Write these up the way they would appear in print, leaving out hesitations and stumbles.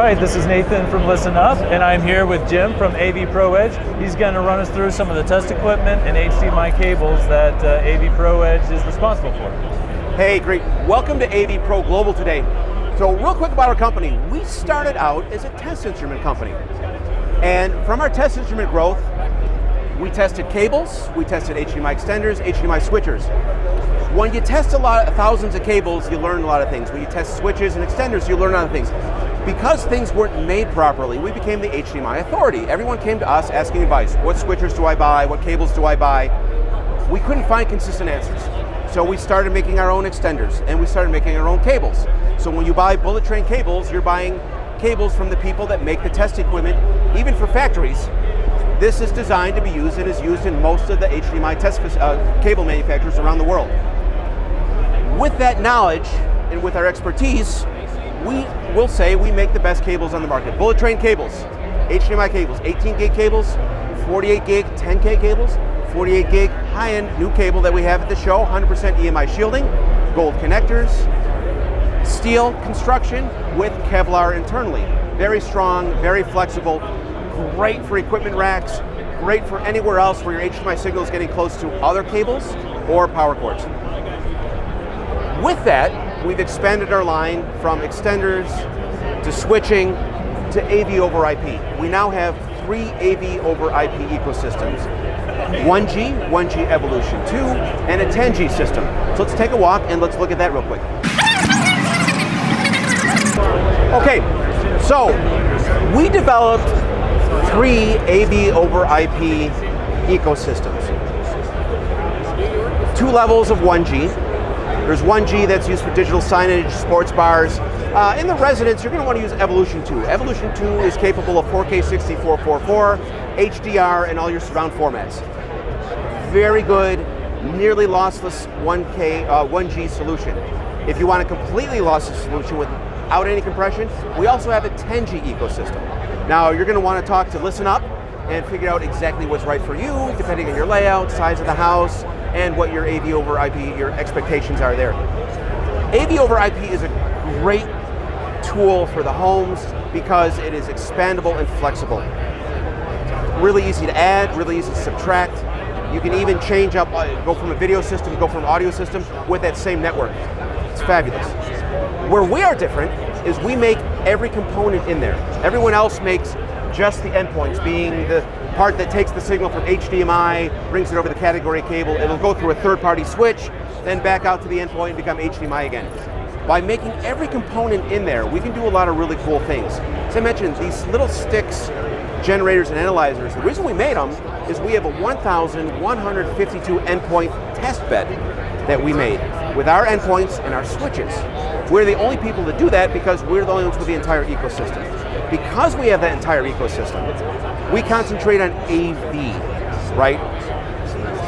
right, this is Nathan from ListenUp, and I'm here with Jim from AV Pro Edge. He's going to run us through some of the test equipment and HDMI cables that AV Pro Edge is responsible for. Hey, great. Welcome to AV Pro Global today. So real quick about our company, we started out as a test instrument company. And from our test instrument growth, we tested cables, we tested HDMI extenders, HDMI switchers. When you test thousands of cables, you learn a lot of things. When you test switches and extenders, you learn other things. Because things weren't made properly, we became the HDMI authority. Everyone came to us asking advice. What switchers do I buy? What cables do I buy? We couldn't find consistent answers. So we started making our own extenders and we started making our own cables. So when you buy bullet train cables, you're buying cables from the people that make the test equipment, even for factories. This is designed to be used and is used in most of the HDMI test cable manufacturers around the world. With that knowledge and with our expertise, we will say we make the best cables on the market. Bullet train cables, HDMI cables, 18 gig cables, 48 gig, 10K cables, 48 gig high-end new cable that we have at the show, 100% EMI shielding, gold connectors, steel construction with Kevlar internally. Very strong, very flexible, great for equipment racks, great for anywhere else where your HDMI signal is getting close to other cables or power cords. With that, we've expanded our line from extenders to switching to AV over IP. We now have 3 AV over IP ecosystems. 1G, 1G Evolution 2, and a 10G system. So let's take a walk and let's look at that real quick. Okay, so we developed 3 AV over IP ecosystems. 2 levels of 1G. There's 1G that's used for digital signage, sports bars. In the residence, you're going to want to use Evolution 2. Evolution 2 is capable of 4K 6444, HDR, and all your surround formats. Very good, nearly lossless 1G solution. If you want a completely lossless solution without any compression, we also have a 10G ecosystem. Now, you're going to want to talk to ListenUp and figure out exactly what's right for you, depending on your layout, size of the house, and what your AV over IP, your expectations are there. AV over IP is a great tool for the homes because it is expandable and flexible. Really easy to add, really easy to subtract. You can even change up, go from a video system, go from an audio system with that same network. It's fabulous. Where we are different is we make every component in there. Everyone else makes just the endpoints, being the part that takes the signal from HDMI, brings it over the category cable. It'll go through a third-party switch, then back out to the endpoint and become HDMI again. By making every component in there, we can do a lot of really cool things. As I mentioned, these little sticks, generators and analyzers, the reason we made them is we have a 1,152 endpoint test bed that we made with our endpoints and our switches. We're the only people that do that because we're the only ones with the entire ecosystem. Because we have that entire ecosystem, we concentrate on AV, right?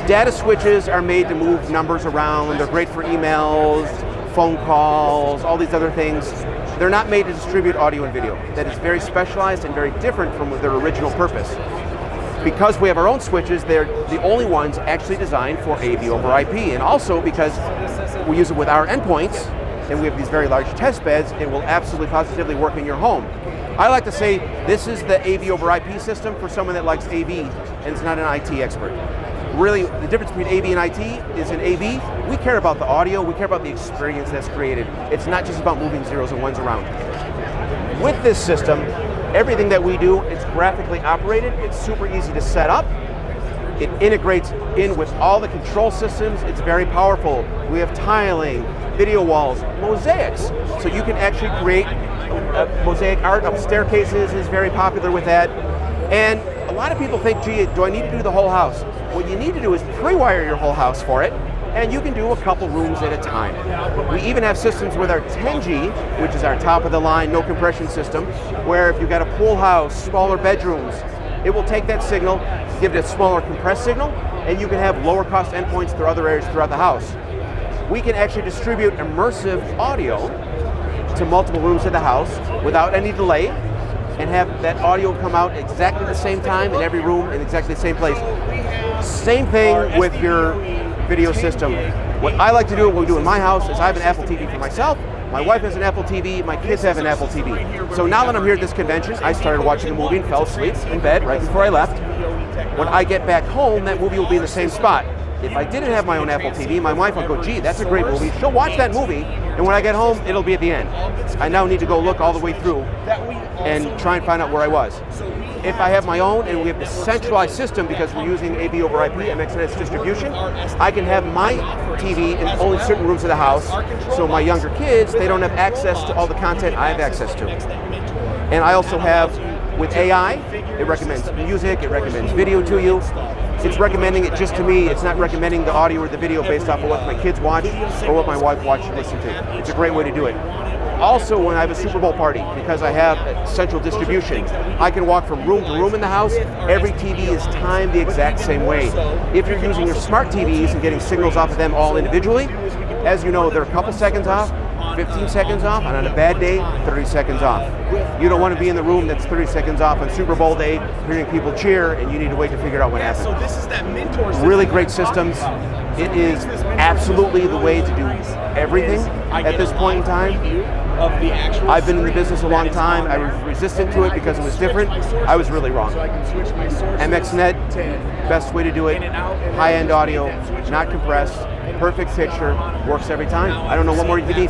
Data switches are made to move numbers around. They're great for emails, phone calls, all these other things. They're not made to distribute audio and video. That is very specialized and very different from their original purpose. Because we have our own switches, they're the only ones actually designed for AV over IP. And also because we use it with our endpoints, and we have these very large test beds, it will absolutely positively work in your home. I like to say this is the AV over IP system for someone that likes AV and is not an IT expert. Really, the difference between AV and IT is in AV, we care about the audio, we care about the experience that's created. It's not just about moving zeros and ones around. With this system, everything that we do is graphically operated, it's super easy to set up, it integrates in with all the control systems, it's very powerful. We have tiling, video walls, mosaics, so you can actually create mosaic art up staircases is very popular with that. And a lot of people think, gee, do I need to do the whole house? What you need to do is pre-wire your whole house for it, and you can do a couple rooms at a time. We even have systems with our 10G, which is our top of the line, no compression system, where if you've got a pool house, smaller bedrooms, it will take that signal, give it a smaller compressed signal, and you can have lower cost endpoints through other areas throughout the house. We can actually distribute immersive audio to multiple rooms of the house without any delay and have that audio come out exactly the same time in every room in exactly the same place. Same thing with your video system. What I like to do, what we do in my house, is I have an Apple TV for myself, My wife has an Apple TV, my kids have an Apple TV. So now that I'm here at this convention, I started watching a movie and fell asleep in bed right before I left. When I get back home, that movie will be in the same spot. If I didn't have my own Apple TV, my wife would go, gee, that's a great movie. She'll watch that movie, and when I get home, it'll be at the end. I now need to go look all the way through and try and find out where I was. If I have my own, and we have the centralized system because we're using AV over IP, MXNet's distribution, I can have my TV in only certain rooms of the house, so my younger kids, they don't have access to all the content I have access to. And I also have, with AI, it recommends music, it recommends video to you. It's recommending it just to me. It's not recommending the audio or the video based off of what my kids watch or what my wife watches and listen to. It's a great way to do it. Also, when I have a Super Bowl party, because I have central distribution, I can walk from room to room in the house. Every TV is timed the exact same way. If you're using your smart TVs and getting signals off of them all individually, as you know, they're a couple seconds off, 15 seconds off, and on a bad day, 30 seconds off. You don't want to be in the room that's 30 seconds off on Super Bowl day, hearing people cheer, and you need to wait to figure out what happened. So this is that mentor system. Really great systems. It is absolutely the way to do everything at this point in time. I've been in the business a long time. I was resistant to it because it was different. I was really wrong. MXNet, best way to do it. High-end audio, not compressed, perfect picture, works every time. I don't know what more you need.